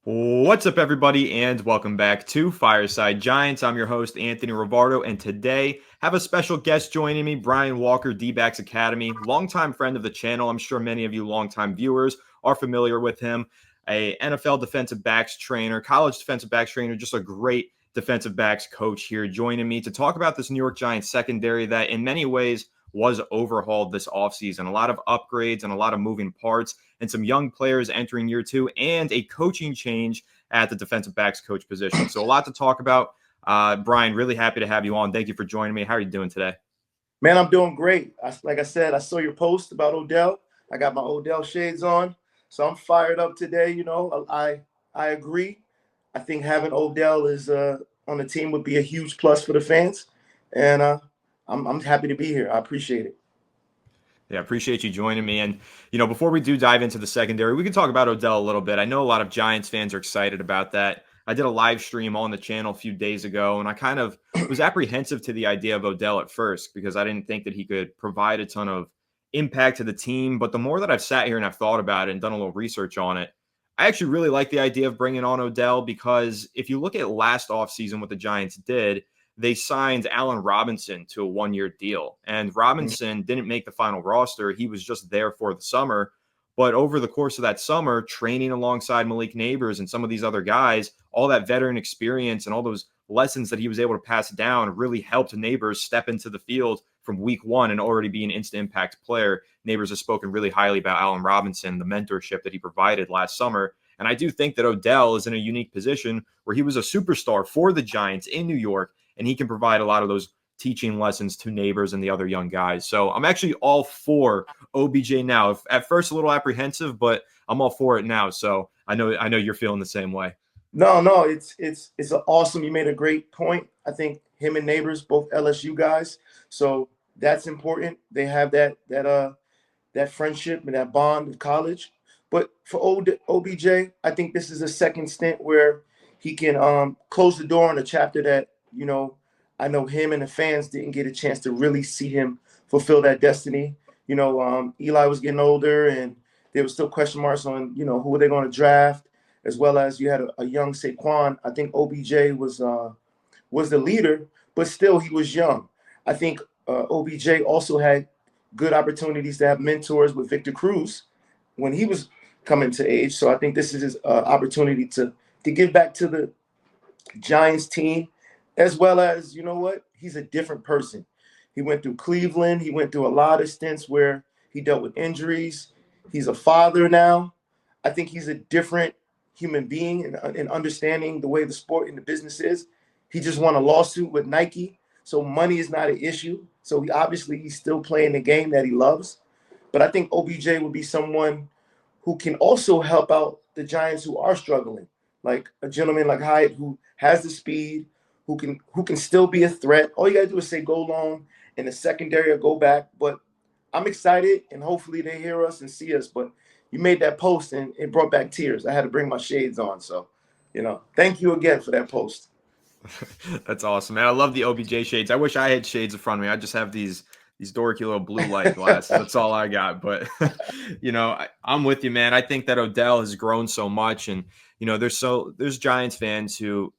What's up, everybody, and welcome back to Fireside Giants. I'm your host, Anthony Rivardo, and today have a special guest joining me, Brian Walker, DBacks Academy, longtime friend of the channel. I'm sure many of you longtime viewers are familiar with him. A NFL defensive backs trainer, college defensive backs trainer, just a great defensive backs coach here joining me to talk about this New York Giants secondary that in many ways was overhauled this offseason. A lot of upgrades and a lot of moving parts and some young players entering year two and a coaching change at the defensive backs coach position. So a lot to talk about. Brian, really happy to have you on. Thank you for joining me. How are you doing today? Man, I'm doing great. Like I said, I saw your post about Odell. I got my Odell shades on, so I'm fired up today. I agree. I think having Odell is on the team would be a huge plus for the fans, and I'm happy to be here. I appreciate it. Yeah, appreciate you joining me. And, before we do dive into the secondary, we can talk about Odell a little bit. I know a lot of Giants fans are excited about that. I did a live stream on the channel a few days ago, and I kind of was apprehensive to the idea of Odell at first because I didn't think that he could provide a ton of impact to the team. But the more that I've sat here and I've thought about it and done a little research on it, I actually really like the idea of bringing on Odell because if you look at last offseason, what the Giants did, they signed Allen Robinson to a one-year deal. And Robinson didn't make the final roster. He was just there for the summer. But over the course of that summer, training alongside Malik Neighbors and some of these other guys, all that veteran experience and all those lessons that he was able to pass down really helped Neighbors step into the field from week one and already be an instant impact player. Neighbors has spoken really highly about Allen Robinson, the mentorship that he provided last summer. And I do think that Odell is in a unique position where he was a superstar for the Giants in New York, and he can provide a lot of those teaching lessons to Neighbors and the other young guys. So I'm actually all for OBJ now. At first a little apprehensive, but I'm all for it now. So I know you're feeling the same way. No, it's awesome. You made a great point. I think him and Neighbors, both LSU guys, so that's important. They have that friendship and that bond in college. But for OBJ, I think this is a second stint where he can close the door on a chapter that, I know him and the fans didn't get a chance to really see him fulfill that destiny. Eli was getting older and there was still question marks on, who were they going to draft, as well as you had a young Saquon. I think OBJ was the leader, but still he was young. I think OBJ also had good opportunities to have mentors with Victor Cruz when he was coming to age. So I think this is his opportunity to give back to the Giants team, as well as, he's a different person. He went through Cleveland. He went through a lot of stints where he dealt with injuries. He's a father now. I think he's a different human being and understanding the way the sport and the business is. He just won a lawsuit with Nike, so money is not an issue. So he's still playing the game that he loves. But I think OBJ would be someone who can also help out the Giants who are struggling, like a gentleman like Hyatt who has the speed, who can still be a threat. All you gotta do is say go long in the secondary or go back. But I'm excited, and hopefully they hear us and see us. But you made that post, and it brought back tears. I had to bring my shades on. So, thank you again for that post. That's awesome, man. I love the OBJ shades. I wish I had shades in front of me. I just have these dorky little blue light glasses. That's all I got. But I'm with you, man. I think that Odell has grown so much, and there's Giants fans who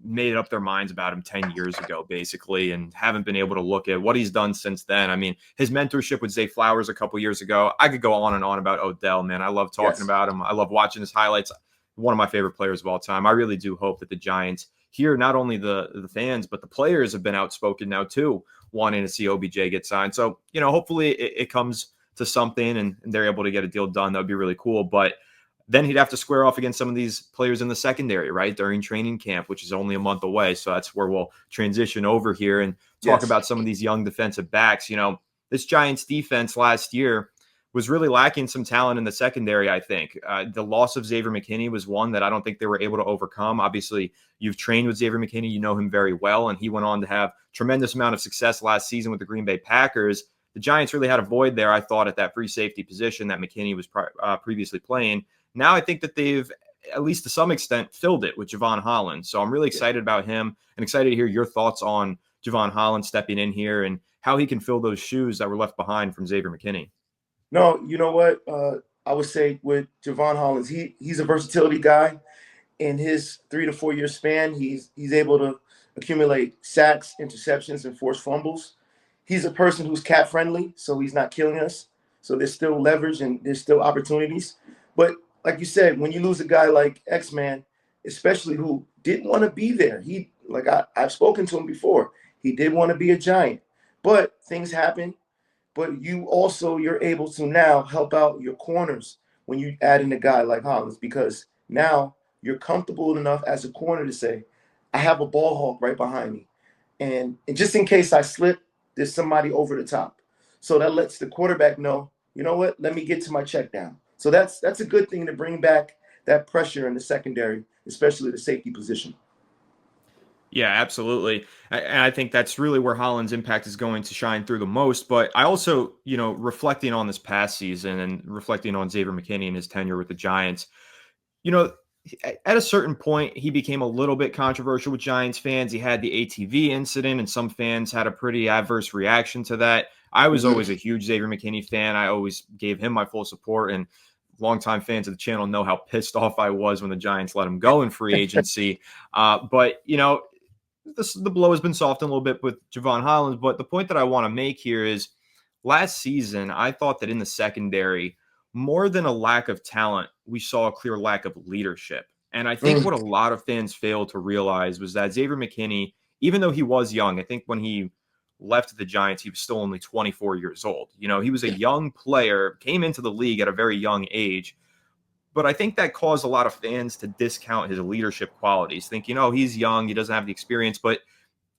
made up their minds about him 10 years ago, basically, and haven't been able to look at what he's done since then. I mean, his mentorship with Zay Flowers a couple years ago. I could go on and on about Odell, man. I love talking about him. I love watching his highlights. One of my favorite players of all time. I really do hope that the Giants here, not only the fans, but the players have been outspoken now too, wanting to see OBJ get signed. So, hopefully it comes to something and they're able to get a deal done. That would be really cool. But then he'd have to square off against some of these players in the secondary, right, during training camp, which is only a month away. So that's where we'll transition over here and talk about some of these young defensive backs. This Giants defense last year was really lacking some talent in the secondary, I think. The loss of Xavier McKinney was one that I don't think they were able to overcome. Obviously, you've trained with Xavier McKinney. You know him very well, and he went on to have tremendous amount of success last season with the Green Bay Packers. The Giants really had a void there, I thought, at that free safety position that McKinney was previously playing. Now I think that they've, at least to some extent, filled it with Javon Holland. So I'm really excited about him and excited to hear your thoughts on Javon Holland stepping in here and how he can fill those shoes that were left behind from Xavier McKinney. No, you know what? I would say with Javon Hollins, he's a versatility guy. in his 3 to 4 year span, he's able to accumulate sacks, interceptions, and forced fumbles. He's a person who's cat friendly, so he's not killing us. So there's still leverage and there's still opportunities. But like you said, when you lose a guy like X-Man, especially who didn't want to be there, I've spoken to him before. He did want to be a Giant, but things happen. But you're able to now help out your corners when you add in a guy like Hollins, because now you're comfortable enough as a corner to say, I have a ball hawk right behind me. And just in case I slip, there's somebody over the top. So that lets the quarterback know, you know what, let me get to my check down. So that's a good thing to bring back that pressure in the secondary, especially the safety position. Yeah, absolutely. And I think that's really where Holland's impact is going to shine through the most. But I also, reflecting on this past season and reflecting on Xavier McKinney and his tenure with the Giants, you know, at a certain point, he became a little bit controversial with Giants fans. He had the ATV incident, and some fans had a pretty adverse reaction to that. I was always a huge Xavier McKinney fan. I always gave him my full support, and longtime fans of the channel know how pissed off I was when the Giants let him go in free agency. But the blow has been softened a little bit with Javon Hollins. But the point that I want to make here is last season, I thought that in the secondary, more than a lack of talent, we saw a clear lack of leadership. And I think what a lot of fans failed to realize was that Xavier McKinney, even though he was young, I think when he left the Giants, he was still only 24 years old. He was a young player, came into the league at a very young age. But I think that caused a lot of fans to discount his leadership qualities, thinking, oh, he's young, he doesn't have the experience. But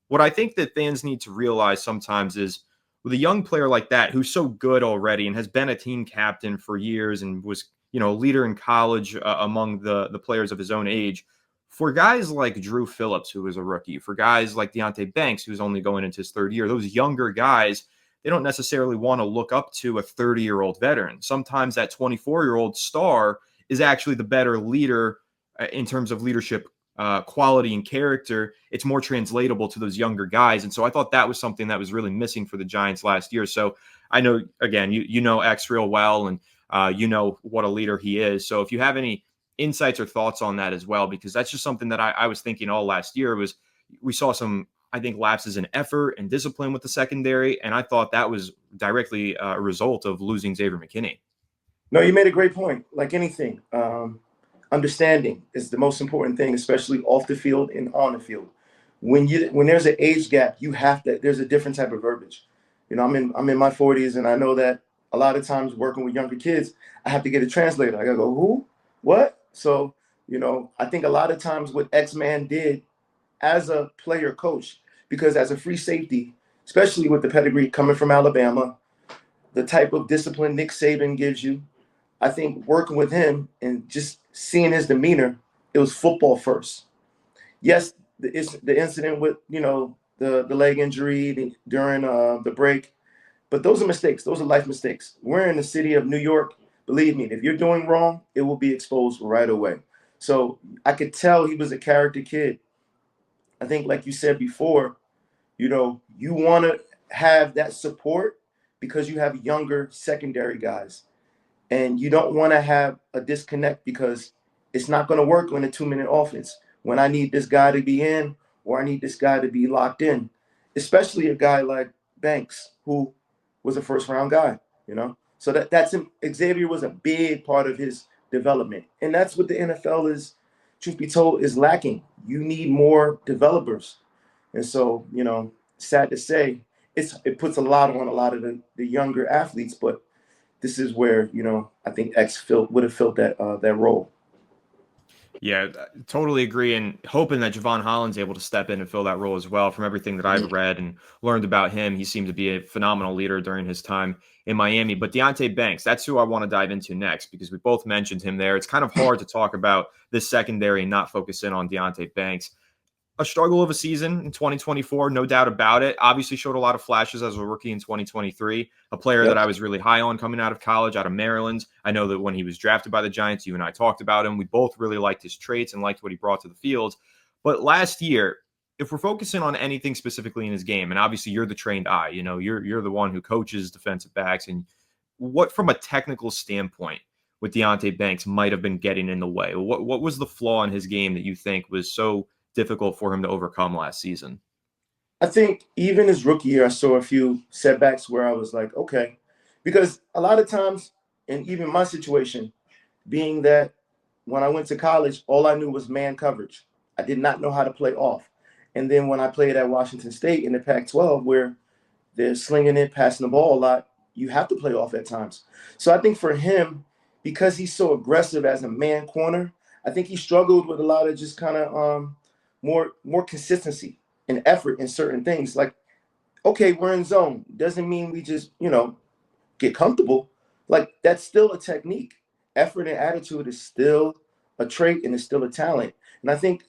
what I think that fans need to realize sometimes is with a young player like that, who's so good already and has been a team captain for years and was, a leader in college among the players of his own age, for guys like Drew Phillips, who was a rookie, for guys like Deontay Banks, who's only going into his third year, those younger guys, they don't necessarily want to look up to a 30-year-old veteran. Sometimes that 24-year-old star is actually the better leader in terms of leadership quality and character. It's more translatable to those younger guys. And so I thought that was something that was really missing for the Giants last year. So I know, again, you know X real well, and you know what a leader he is. So if you have any insights or thoughts on that as well, because that's just something that I was thinking all last year was we saw some, I think, lapses in effort and discipline with the secondary. And I thought that was directly a result of losing Xavier McKinney. No, you made a great point. Like anything, understanding is the most important thing, especially off the field and on the field. When there's an age gap, there's a different type of verbiage. I'm in my 40s, and I know that a lot of times working with younger kids, I have to get a translator. I gotta go, who, what? So, I think a lot of times what X-Man did as a player coach, because as a free safety, especially with the pedigree coming from Alabama, the type of discipline Nick Saban gives you, I think working with him and just seeing his demeanor, it was football first. Yes, the incident with, the leg injury during the break, but those are mistakes. Those are life mistakes. We're in the city of New York. Believe me, if you're doing wrong, it will be exposed right away. So I could tell he was a character kid. I think, like you said before, you want to have that support because you have younger secondary guys. And you don't want to have a disconnect because it's not going to work on a 2-minute offense. When I need this guy to be in or I need this guy to be locked in, especially a guy like Banks, who was a first-round guy, So that's him. Xavier was a big part of his development. And that's what the NFL is, truth be told, is lacking. You need more developers. And so, sad to say, it puts a lot on a lot of the younger athletes, but this is where, I think X would have filled that role. Yeah, totally agree. And hoping that Javon Holland's able to step in and fill that role as well. From everything that I've read and learned about him, he seemed to be a phenomenal leader during his time in Miami. But Deontay Banks, that's who I want to dive into next because we both mentioned him there. It's kind of hard to talk about this secondary and not focus in on Deontay Banks. A struggle of a season in 2024, no doubt about it. Obviously showed a lot of flashes as a rookie in 2023, a player that I was really high on coming out of college, out of Maryland. I know that when he was drafted by the Giants, you and I talked about him. We both really liked his traits and liked what he brought to the field. But last year, if we're focusing on anything specifically in his game, and obviously you're the trained eye, you're the one who coaches defensive backs, and what from a technical standpoint, with Deontay Banks might have been getting in the way? What was the flaw in his game that you think was so difficult for him to overcome last season? I think even his rookie year, I saw a few setbacks where I was like, okay, because a lot of times, and even my situation, being that when I went to college, all I knew was man coverage. I did not know how to play off. And then when I played at Washington State in the Pac-12, where they're slinging it, passing the ball a lot, you have to play off at times. So I think for him, because he's so aggressive as a man corner, I think he struggled with a lot of just kind of more consistency and effort in certain things. Like, okay, we're in zone. Doesn't mean we just, get comfortable. Like, that's still a technique. Effort and attitude is still a trait and it's still a talent. And I think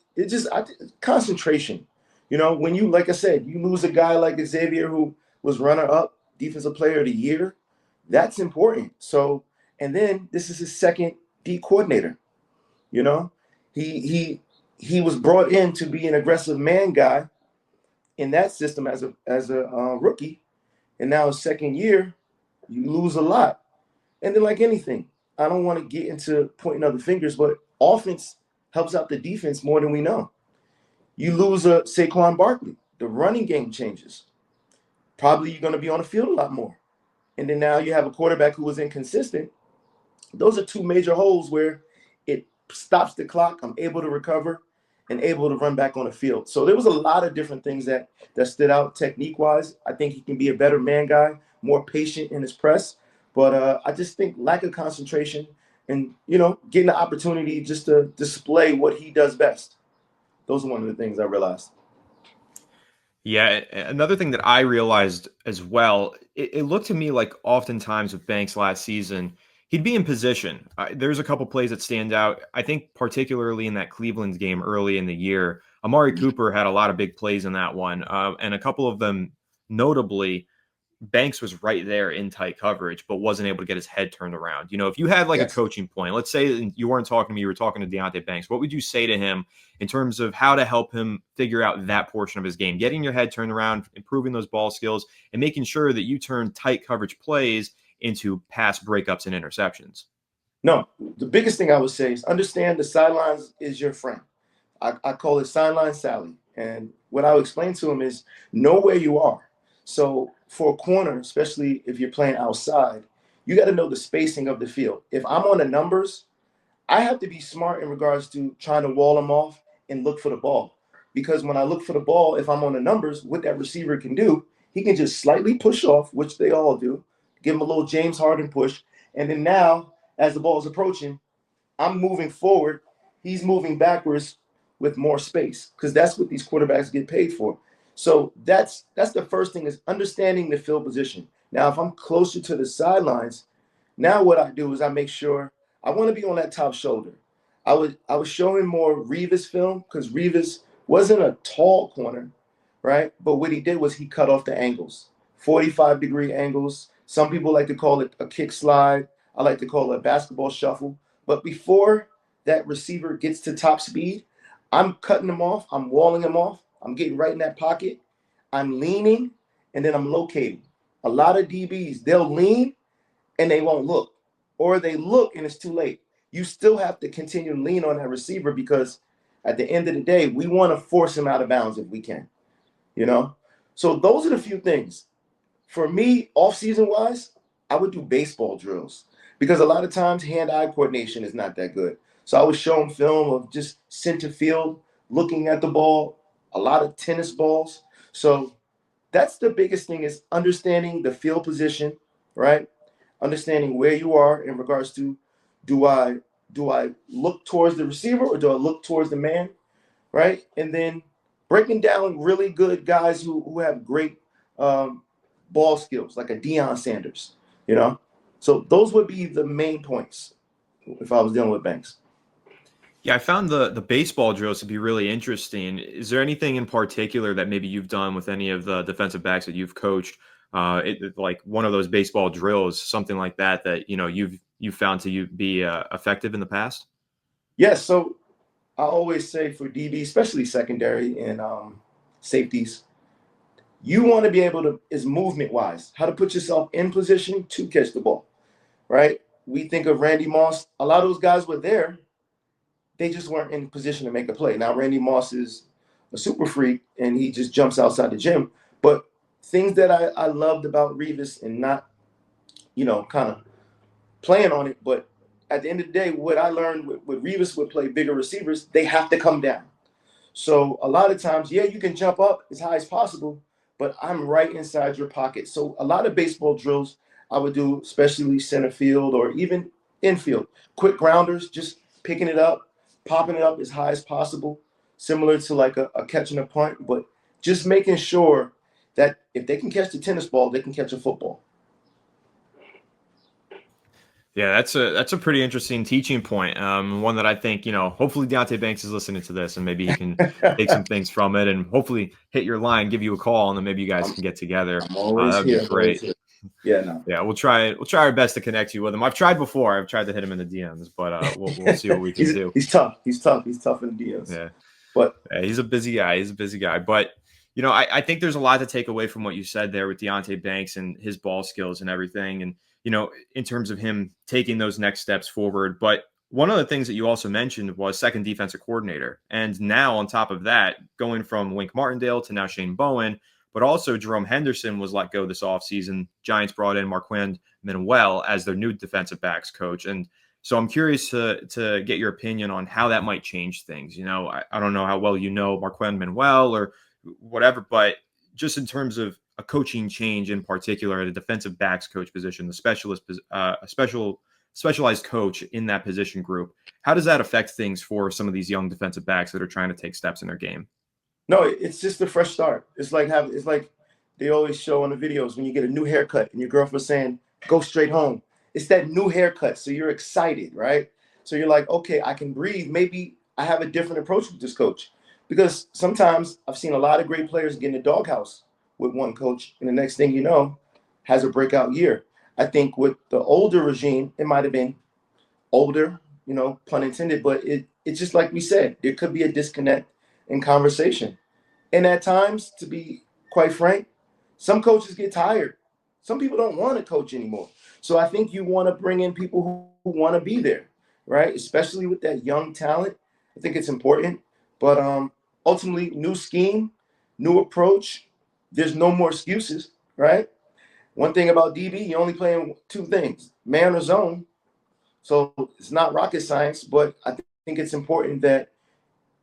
concentration. When you, like I said, you lose a guy like Xavier who was runner up defensive player of the year, that's important. So, and then this is his second D coordinator. He was brought in to be an aggressive man guy in that system as a rookie, and now his second year, you lose a lot. And then, like anything, I don't want to get into pointing other fingers, but offense helps out the defense more than we know. You lose a Saquon Barkley, the running game changes. Probably you're going to be on the field a lot more. And then now you have a quarterback who was inconsistent. Those are two major holes where it stops the clock. I'm able to recover and able to run back on the field. So there was a lot of different things that stood out technique-wise. I think he can be a better man guy, more patient in his press. But I just think lack of concentration and, getting the opportunity just to display what he does best. Those are one of the things I realized. Yeah, another thing that I realized as well, it looked to me like oftentimes with Banks last season, he'd be in position. There's a couple plays that stand out. I think particularly in that Cleveland game early in the year, Amari Cooper had a lot of big plays in that one, and a couple of them notably, Banks was right there in tight coverage, but wasn't able to get his head turned around. If you had like a coaching point, let's say you weren't talking to me, you were talking to Deontay Banks, what would you say to him in terms of how to help him figure out that portion of his game, getting your head turned around, improving those ball skills, and making sure that you turn tight coverage plays into pass breakups and interceptions? No, the biggest thing I would say is understand the sidelines is your friend. I call it sideline Sally. And what I would explain to him is know where you are. So for a corner, especially if you're playing outside, you got to know the spacing of the field. If I'm on the numbers, I have to be smart in regards to trying to wall them off and look for the ball. Because when I look for the ball, if I'm on the numbers, what that receiver can do, he can just slightly push off, which they all do, give him a little James Harden push. And then now, as the ball is approaching, I'm moving forward. He's moving backwards with more space because that's what these quarterbacks get paid for. So that's the first thing is understanding the field position. Now, if I'm closer to the sidelines, now what I do is I make sure I want to be on that top shoulder. I was showing more Revis film because Revis wasn't a tall corner, right? But what he did was he cut off the angles, 45-degree angles. Some people like to call it a kick slide. I like to call it a basketball shuffle. But before that receiver gets to top speed, I'm cutting him off. I'm walling him off. I'm getting right in that pocket. I'm leaning, and then I'm locating. A lot of DBs, they'll lean, and they won't look. Or they look, and it's too late. You still have to continue to lean on that receiver because at the end of the day, we want to force him out of bounds if we can. So those are the few things. For me, off-season wise, I would do baseball drills because a lot of times hand-eye coordination is not that good. So I would show them film of just center field, looking at the ball, a lot of tennis balls. So that's the biggest thing is understanding the field position, right? Understanding where you are in regards to do I look towards the receiver or do I look towards the man, right? And then breaking down really good guys who have great ball skills, like a Deion Sanders, So those would be the main points if I was dealing with Banks. Yeah, I found the baseball drills to be really interesting. Is there anything in particular that maybe you've done with any of the defensive backs that you've coached, like one of those baseball drills, something like that you've found to be effective in the past? Yes. So I always say for DB, especially secondary and safeties, you want to be able to, is movement wise, how to put yourself in position to catch the ball, right? we think of Randy Moss. A lot of those guys were there. They just weren't in position to make a play. Now, Randy Moss is a super freak, and he just jumps outside the gym. But things that I loved about Revis, and not, kind of playing on it, but at the end of the day, what I learned with Revis would play bigger receivers, they have to come down. So a lot of times, yeah, you can jump up as high as possible, but I'm right inside your pocket. So a lot of baseball drills I would do, especially center field or even infield, quick grounders, just picking it up, popping it up as high as possible, similar to like a catch and a punt, but just making sure that if they can catch the tennis ball, they can catch a football. Yeah, that's a pretty interesting teaching point. One that I think, hopefully Deontay Banks is listening to this, and maybe he can take some things from it, and hopefully hit your line, give you a call, and then maybe you guys can get together. I'm always that'd here. be great. Yeah, no. Yeah, we'll try our best to connect you with him. I've tried before. I've tried to hit him in the DMs, but we'll see what we can do. He's tough. He's tough in the DMs. Yeah, but he's a busy guy. But I think there's a lot to take away from what you said there with Deontay Banks and his ball skills and everything, and in terms of him taking those next steps forward. But one of the things that you also mentioned was second defensive coordinator. And now on top of that, going from Wink Martindale to now Shane Bowen, but also Jerome Henderson was let go this offseason. Giants brought in Marquand Manuel as their new defensive backs coach. And so I'm curious to get your opinion on how that might change things. I don't know how well Marquand Manuel or whatever, but just in terms of a coaching change in particular at a defensive backs coach position, the specialized coach in that position group, how does that affect things for some of these young defensive backs that are trying to take steps in their game? No, it's just a fresh start. It's like they always show on the videos when you get a new haircut and your girlfriend's saying, go straight home. It's that new haircut. So you're excited, right? So you're like, okay, I can breathe. Maybe I have a different approach with this coach. Because sometimes I've seen a lot of great players get in the doghouse with one coach, and the next thing you know, has a breakout year. I think with the older regime, it might have been older, pun intended, but it's just like we said, there could be a disconnect in conversation. And at times, to be quite frank, some coaches get tired. Some people don't want to coach anymore. So I think you want to bring in people who want to be there, right? Especially with that young talent. I think it's important. But ultimately, new scheme, new approach. There's no more excuses, right? One thing about DB, you're only playing two things, man or zone. So it's not rocket science, but I think it's important that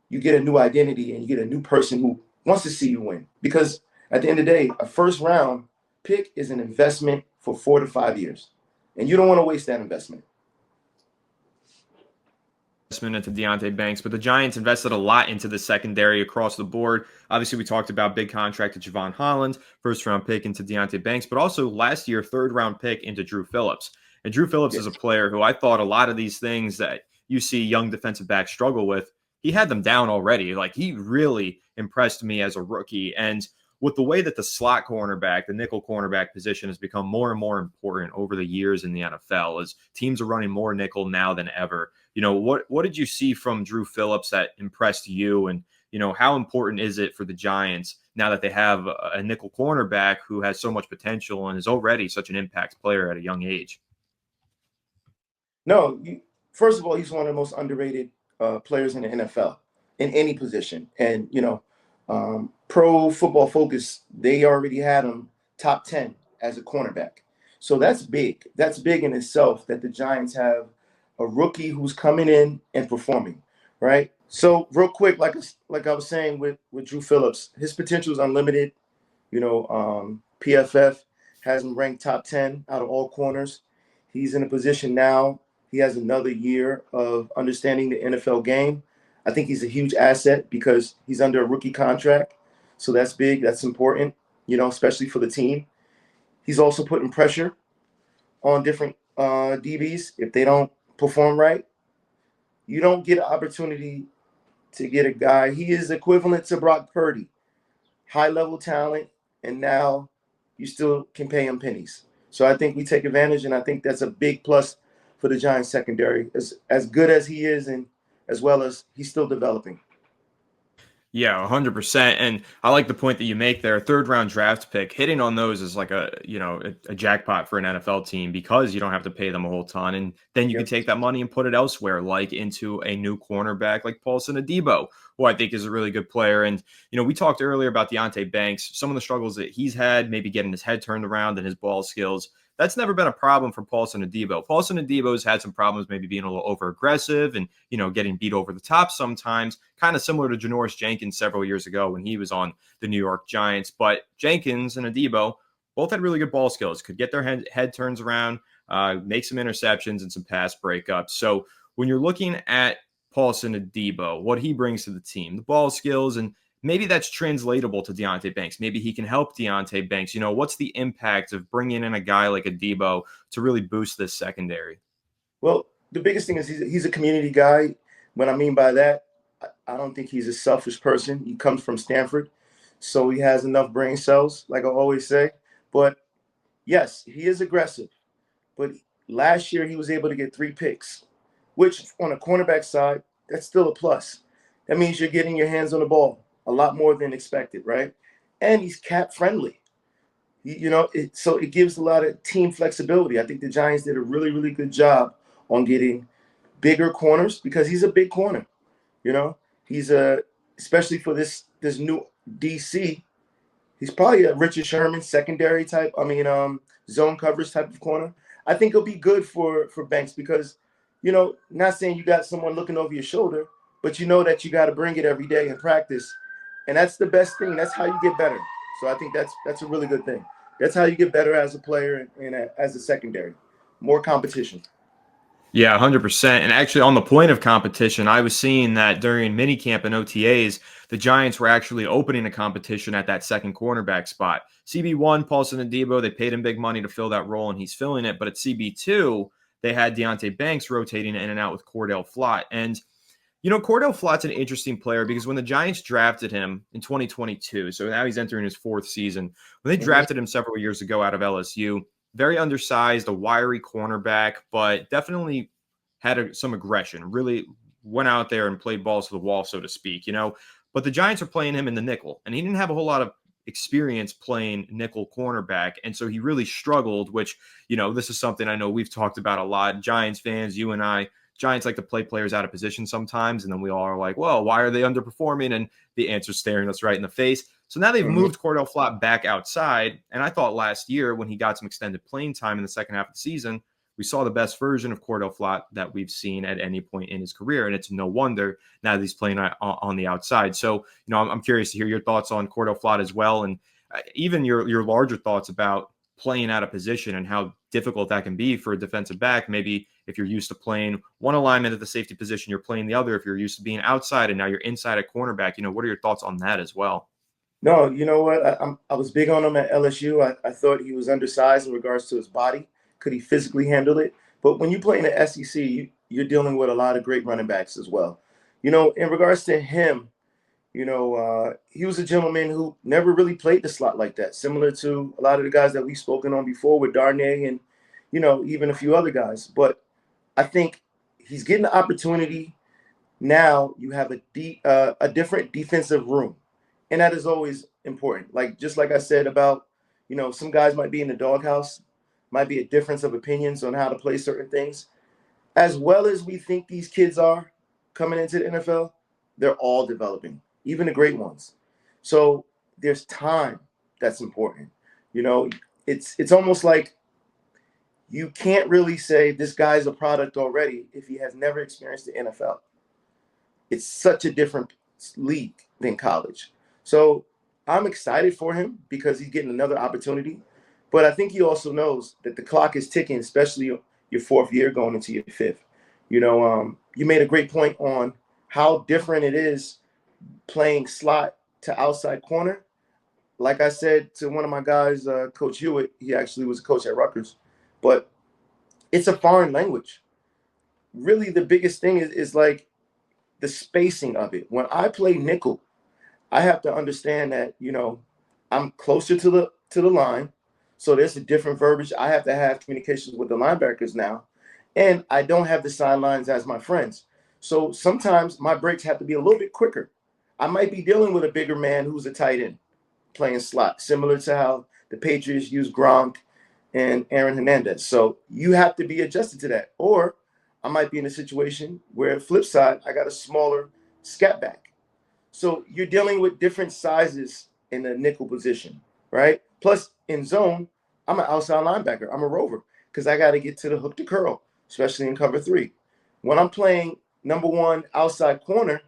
you get a new identity and you get a new person who wants to see you win. Because at the end of the day, a first round pick is an investment for 4 to 5 years. And you don't want to waste that investment. Into Deontay Banks, but the Giants invested a lot into the secondary across the board. Obviously, we talked about big contract to Javon Holland, first round pick into Deontay Banks, but also last year, third round pick into Drew Phillips. And Drew Phillips is a player who I thought a lot of these things that you see young defensive backs struggle with, he had them down already. Like, he really impressed me as a rookie. And with the way that the slot cornerback, the nickel cornerback position has become more and more important over the years in the NFL, as teams are running more nickel now than ever. What did you see from Drew Phillips that impressed you? And, how important is it for the Giants now that they have a nickel cornerback who has so much potential and is already such an impact player at a young age? No, first of all, he's one of the most underrated players in the NFL in any position. And, Pro Football Focus, they already had him top 10 as a cornerback. So that's big. That's big in itself that the Giants have a rookie who's coming in and performing, right? So real quick, like I was saying with Drew Phillips, his potential is unlimited. PFF has him ranked top 10 out of all corners. He's in a position now. He has another year of understanding the NFL game. I think he's a huge asset because he's under a rookie contract. So that's big. That's important, especially for the team. He's also putting pressure on different DBs. If they don't perform right, you don't get an opportunity to get a guy. He is equivalent to Brock Purdy, high-level talent, and now you still can pay him pennies. So I think we take advantage, and I think that's a big plus for the Giants secondary, as good as he is and as well as he's still developing. Yeah, 100%. And I like the point that you make there. Third round draft pick, hitting on those is like a jackpot for an NFL team because you don't have to pay them a whole ton. And then you can Yep. take that money and put it elsewhere, like into a new cornerback like Paulson Adebo, who I think is a really good player. And, we talked earlier about Deontay Banks, some of the struggles that he's had, maybe getting his head turned around and his ball skills. That's never been a problem for Paulson Adebo. Paulson Adebo's had some problems maybe being a little over aggressive and, getting beat over the top sometimes, kind of similar to Janoris Jenkins several years ago when he was on the New York Giants. But Jenkins and Adebo both had really good ball skills, could get their head turns around, make some interceptions and some pass breakups. So when you're looking at Paulson Adebo, what he brings to the team, the ball skills, and maybe that's translatable to Deontay Banks. Maybe he can help Deontay Banks. What's the impact of bringing in a guy like Adebo to really boost this secondary? Well, the biggest thing is he's a community guy. What I mean by that, I don't think he's a selfish person. He comes from Stanford, so he has enough brain cells, like I always say. But yes, he is aggressive. But last year he was able to get 3 picks, which on a cornerback side, that's still a plus. That means you're getting your hands on the ball a lot more than expected, right? And he's cap friendly. So it gives a lot of team flexibility. I think the Giants did a really, really good job on getting bigger corners because he's a big corner. He's especially for this new DC. He's probably a Richard Sherman secondary type. Zone coverage type of corner. I think it'll be good for Banks because, not saying you got someone looking over your shoulder, but you know that you got to bring it every day in practice, and that's the best thing. That's how you get better. So I think that's a really good thing. That's how you get better as a player and as a secondary. More competition. Yeah, 100%. And actually, on the point of competition, I was seeing that during minicamp and OTAs, the Giants were actually opening a competition at that second cornerback spot. CB1, Paulson Adebo, they paid him big money to fill that role, and he's filling it. But at CB2, they had Deontay Banks rotating in and out with Cordell Flott. And, Cordell Flott's an interesting player because when the Giants drafted him in 2022, so now he's entering his 4th season, when they drafted him several years ago out of LSU, very undersized, a wiry cornerback, but definitely had some aggression, really went out there and played balls to the wall, so to speak, But the Giants are playing him in the nickel, and he didn't have a whole lot of experience playing nickel cornerback. And so he really struggled, which, this is something I know we've talked about a lot. Giants fans, you and I, Giants like to play players out of position sometimes. And then we all are like, well, why are they underperforming? And the answer's staring us right in the face. So now they've moved Cordell Flott back outside. And I thought last year when he got some extended playing time in the second half of the season, we saw the best version of Cordell Flott that we've seen at any point in his career. And it's no wonder now that he's playing on the outside. So, I'm curious to hear your thoughts on Cordell Flott as well. And even your larger thoughts about playing out of position and how difficult that can be for a defensive back. Maybe if you're used to playing one alignment at the safety position, you're playing the other. If you're used to being outside and now you're inside at cornerback, what are your thoughts on that as well? No, you know what? I was big on him at LSU. I thought he was undersized in regards to his body. Could he physically handle it? But when you play in the SEC, you're dealing with a lot of great running backs as well. In regards to him, he was a gentleman who never really played the slot like that, similar to a lot of the guys that we've spoken on before with Darnay and, even a few other guys. But I think he's getting the opportunity. Now you have a different defensive room. And that is always important. Just like I said about, some guys might be in the doghouse, might be a difference of opinions on how to play certain things. As well as we think these kids are coming into the NFL, they're all developing, even the great ones. So there's time that's important. It's almost like you can't really say this guy's a product already if he has never experienced the NFL. It's such a different league than college. So I'm excited for him because he's getting another opportunity. But I think he also knows that the clock is ticking, especially your 4th year going into your 5th. You made a great point on how different it is playing slot to outside corner. Like I said to one of my guys, Coach Hewitt, he actually was a coach at Rutgers. But it's a foreign language. Really, the biggest thing is like the spacing of it. When I play nickel, I have to understand that, I'm closer to the line. So there's a different verbiage. I have to have communications with the linebackers now. And I don't have the sidelines as my friends. So sometimes my breaks have to be a little bit quicker. I might be dealing with a bigger man who's a tight end playing slot, similar to how the Patriots use Gronk and Aaron Hernandez. So you have to be adjusted to that. Or I might be in a situation where, flip side, I got a smaller scat back. So you're dealing with different sizes in the nickel position, right? Plus, in zone, I'm an outside linebacker. I'm a rover because I got to get to the hook to curl, especially in cover 3. When I'm playing number 1 outside corner,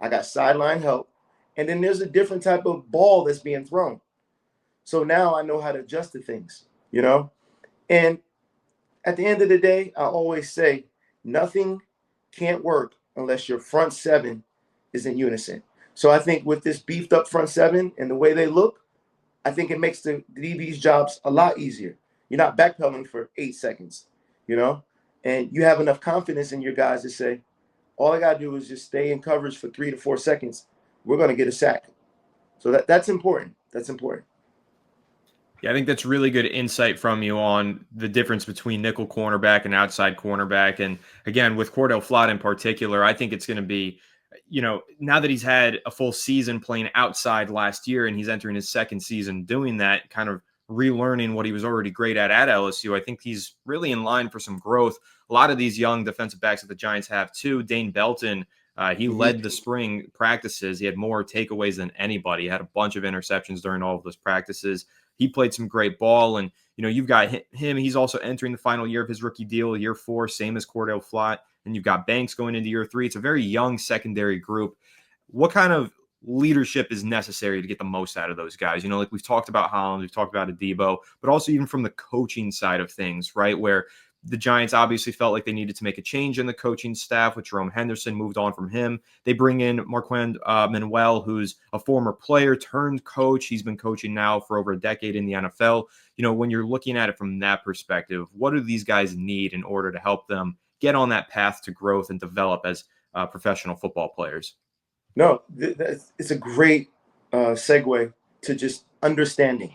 I got sideline help. And then there's a different type of ball that's being thrown. So now I know how to adjust to things, you know? And at the end of the day, I always say nothing can't work unless your front 7 is in unison. So I think with this beefed up front 7 and the way they look, I think it makes the DB's jobs a lot easier. You're not backpedaling for 8 seconds, you know? And you have enough confidence in your guys to say, all I got to do is just stay in coverage for 3 to 4 seconds. We're going to get a sack. So that's important. That's important. Yeah, I think that's really good insight from you on the difference between nickel cornerback and outside cornerback. And again, with Cordell Flott in particular, I think it's going to be, now that he's had a full season playing outside last year and he's entering his second season doing that, kind of relearning what he was already great at LSU, I think he's really in line for some growth. A lot of these young defensive backs that the Giants have too. Dane Belton, he led the spring practices. He had more takeaways than anybody. He had a bunch of interceptions during all of those practices. He played some great ball, and you've got him. He's also entering the final year of his rookie deal, year 4, same as Cordell Flott. And you've got Banks going into year 3. It's a very young secondary group. What kind of leadership is necessary to get the most out of those guys? Like we've talked about Holland, we've talked about Adebo, but also even from the coaching side of things, right? Where the Giants obviously felt like they needed to make a change in the coaching staff with Jerome Henderson, moved on from him. They bring in Marquand Manuel, who's a former player turned coach. He's been coaching now for over a decade in the NFL. When you're looking at it from that perspective, what do these guys need in order to help them get on that path to growth and develop as professional football players? No, it's a great segue to just understanding.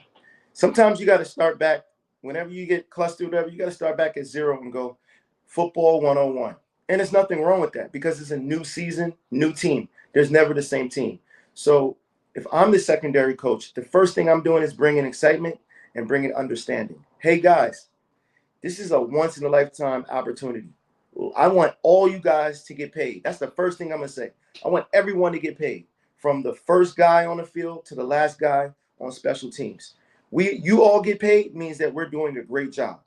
Sometimes you got to start back. Whenever you get clustered, whatever, you got to start back at 0 and go football 101. And there's nothing wrong with that because it's a new season, new team. There's never the same team. So if I'm the secondary coach, the first thing I'm doing is bringing excitement and bringing understanding. Hey, guys, this is a once-in-a-lifetime opportunity. I want all you guys to get paid. That's the first thing I'm going to say. I want everyone to get paid, from the first guy on the field to the last guy on special teams. You all get paid means that we're doing a great job.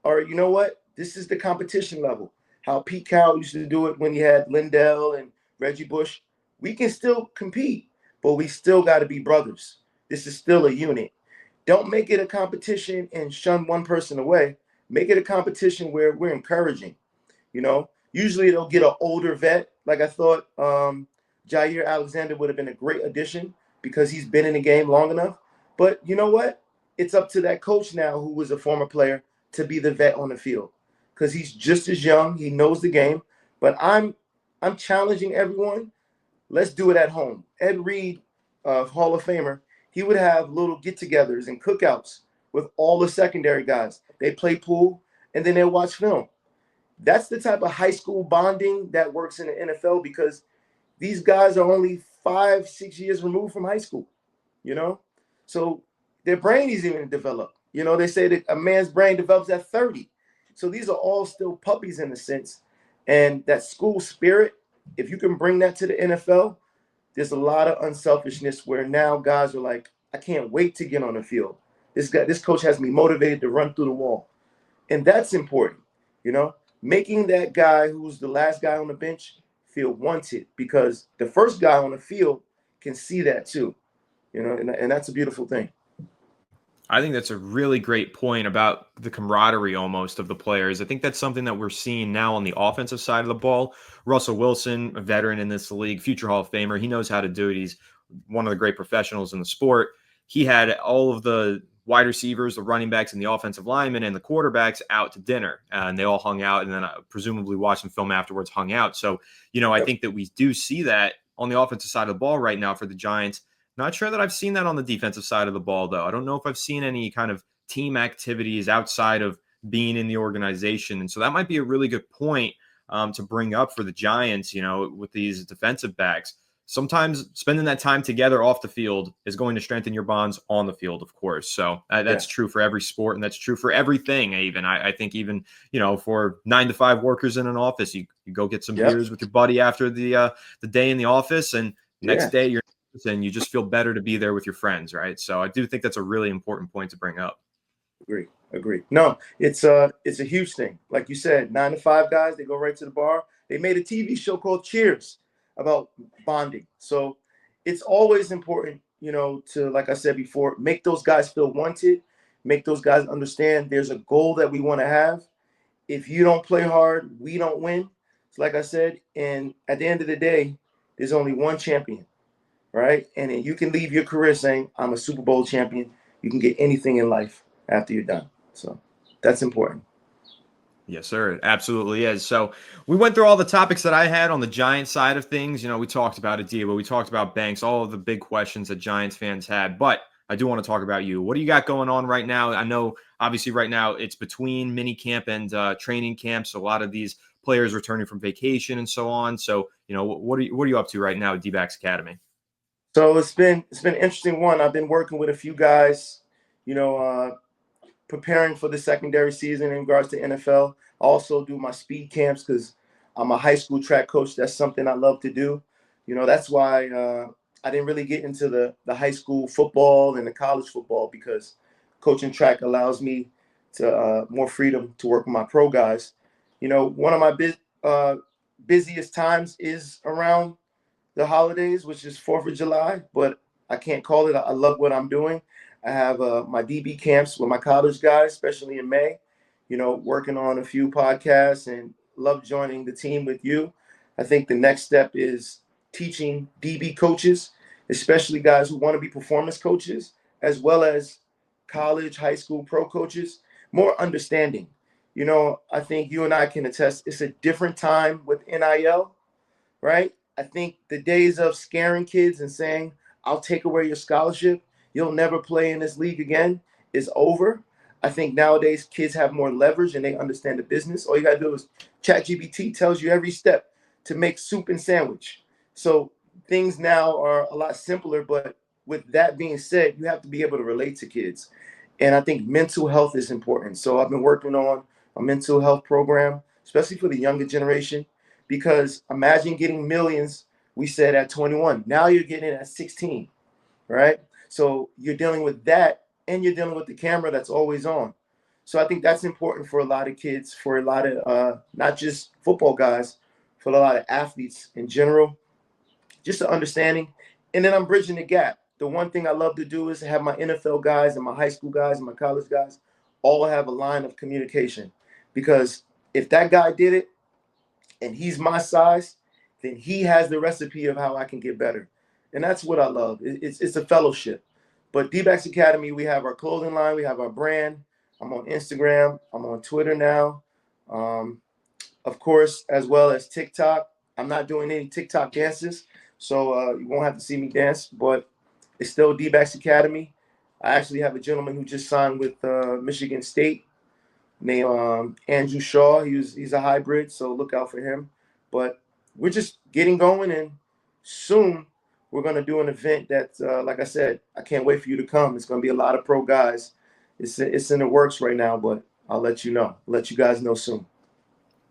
Or you know what? This is the competition level. How Pete Carroll used to do it when he had Lindell and Reggie Bush. We can still compete, but we still got to be brothers. This is still a unit. Don't make it a competition and shun one person away. Make it a competition where we're encouraging. Usually they'll get an older vet. Like I thought Jair Alexander would have been a great addition because he's been in the game long enough. But you know what? It's up to that coach now, who was a former player, to be the vet on the field because he's just as young. He knows the game. But I'm challenging everyone. Let's do it at home. Ed Reed, Hall of Famer, he would have little get-togethers and cookouts with all the secondary guys. They play pool, and then they watch film. That's the type of high school bonding that works in the NFL because these guys are only 5-6 years removed from high school, So their brain isn't even developed. They say that a man's brain develops at 30. So these are all still puppies in a sense. And that school spirit, if you can bring that to the NFL, there's a lot of unselfishness where now guys are like, I can't wait to get on the field. This coach has me motivated to run through the wall. And that's important, making that guy who's the last guy on the bench feel wanted, because the first guy on the field can see that too, and that's a beautiful thing. I think that's a really great point about the camaraderie almost of the players. I think that's something that we're seeing now on the offensive side of the ball. Russell Wilson, a veteran in this league, future Hall of Famer, he knows how to do it. He's one of the great professionals in the sport. He had all of the wide receivers, the running backs, and the offensive linemen and the quarterbacks out to dinner. And they all hung out and then presumably watched some film afterwards, hung out. So, I think that we do see that on the offensive side of the ball right now for the Giants. Not sure that I've seen that on the defensive side of the ball, though. I don't know if I've seen any kind of team activities outside of being in the organization. And so that might be a really good point to bring up for the Giants, with these defensive backs. sometimes spending that time together off the field is going to strengthen your bonds on the field, of course. So that's true for every sport, and that's true for everything. Even I think even, for 9 to 5 workers in an office, you go get some beers with your buddy after the day in the office, and next day you're and you just feel better to be there with your friends, right? So I do think that's a really important point to bring up. Agree. No, it's a huge thing. Like you said, 9 to 5 guys, they go right to the bar. They made a TV show called Cheers about bonding. So it's always important, to, like I said before, make those guys feel wanted, make those guys understand there's a goal that we want to have. If you don't play hard, we don't win. So like I said, and at the end of the day, there's only one champion, right? And then you can leave your career saying, I'm a Super Bowl champion. You can get anything in life after you're done. So that's important. Yes, sir. It absolutely is. So we went through all the topics that I had on the Giants side of things. We talked about Adiba, we talked about Banks, all of the big questions that Giants fans had. But I do want to talk about you. What do you got going on right now? I know, obviously, right now it's between mini camp and training camps. A lot of these players returning from vacation and so on. So, what are you up to right now at DBacks Academy? So it's been an interesting one. I've been working with a few guys, preparing for the secondary season in regards to NFL. I also do my speed camps because I'm a high school track coach. That's something I love to do. That's why I didn't really get into the high school football and the college football, because coaching track allows me to more freedom to work with my pro guys. One of my busiest times is around the holidays, which is 4th of July, but I can't call it. I love what I'm doing. I have my DB camps with my college guys, especially in May, working on a few podcasts, and love joining the team with you. I think the next step is teaching DB coaches, especially guys who want to be performance coaches, as well as college, high school, pro coaches, more understanding. I think you and I can attest it's a different time with NIL, right? I think the days of scaring kids and saying, I'll take away your scholarship, you'll never play in this league again, is over. I think nowadays kids have more leverage and they understand the business. All you got to do is ChatGPT tells you every step to make soup and sandwich. So things now are a lot simpler. But with that being said, you have to be able to relate to kids. And I think mental health is important. So I've been working on a mental health program, especially for the younger generation, because imagine getting millions, we said at 21. Now you're getting it at 16, right? So you're dealing with that, and you're dealing with the camera that's always on. So I think that's important for a lot of kids, for a lot of not just football guys, for a lot of athletes in general, just an understanding. And then I'm bridging the gap. The one thing I love to do is have my NFL guys and my high school guys and my college guys all have a line of communication. Because if that guy did it and he's my size, then he has the recipe of how I can get better. And that's what I love. It's a fellowship. But DBacks Academy, we have our clothing line. We have our brand. I'm on Instagram. I'm on Twitter now. Of course, as well as TikTok. I'm not doing any TikTok dances, so you won't have to see me dance. But it's still DBacks Academy. I actually have a gentleman who just signed with Michigan State named Andrew Shaw. He's a hybrid, so look out for him. But we're just getting going, and soon we're going to do an event that, like I said, I can't wait for you to come. It's going to be a lot of pro guys. It's in the works right now, but I'll let you know. I'll let you guys know soon.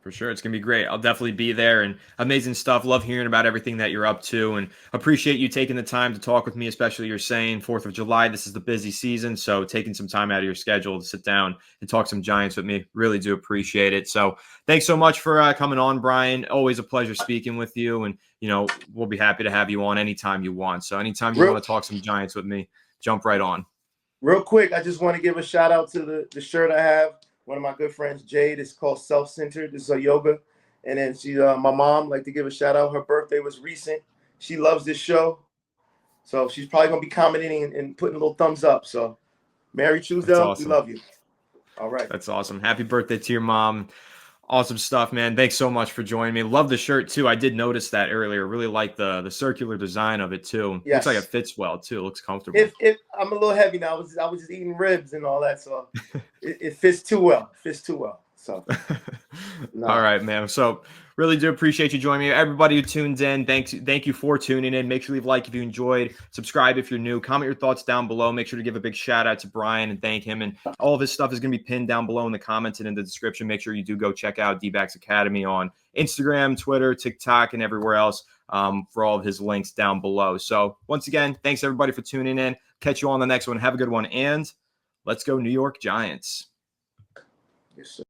For sure. It's going to be great. I'll definitely be there, and amazing stuff. Love hearing about everything that you're up to, and appreciate you taking the time to talk with me, especially you're saying 4th of July. This is the busy season, so taking some time out of your schedule to sit down and talk some Giants with me. Really do appreciate it. So thanks so much for coming on, Brian. Always a pleasure speaking with you, and, we'll be happy to have you on anytime you want. So anytime you want to talk some Giants with me, jump right on. Real quick, I just want to give a shout out to the shirt I have. One of my good friends, Jade, is called Self-Centered. This is a yoga. And then she, my mom, like to give a shout out. Her birthday was recent. She loves this show. So she's probably going to be commenting and putting a little thumbs up. So Mary Truesdale, awesome. We love you. All right. That's awesome. Happy birthday to your mom. Awesome stuff, man. Thanks so much for joining me. Love the shirt, too. I did notice that earlier. Really like the circular design of it, too. Yes. Looks like it fits well, too. It looks comfortable. If I'm a little heavy now. I was just eating ribs and all that, so it fits too well. So, no. All right, man. So Really do appreciate you joining me. Everybody who tuned in, thank you for tuning in. Make sure you leave a like if you enjoyed. Subscribe if you're new. Comment your thoughts down below. Make sure to give a big shout out to Brian and thank him. And all of his stuff is going to be pinned down below in the comments and in the description. Make sure you do go check out DBacks Academy on Instagram, Twitter, TikTok, and everywhere else for all of his links down below. So once again, thanks everybody for tuning in. Catch you on the next one. Have a good one. And let's go New York Giants. Yes, sir.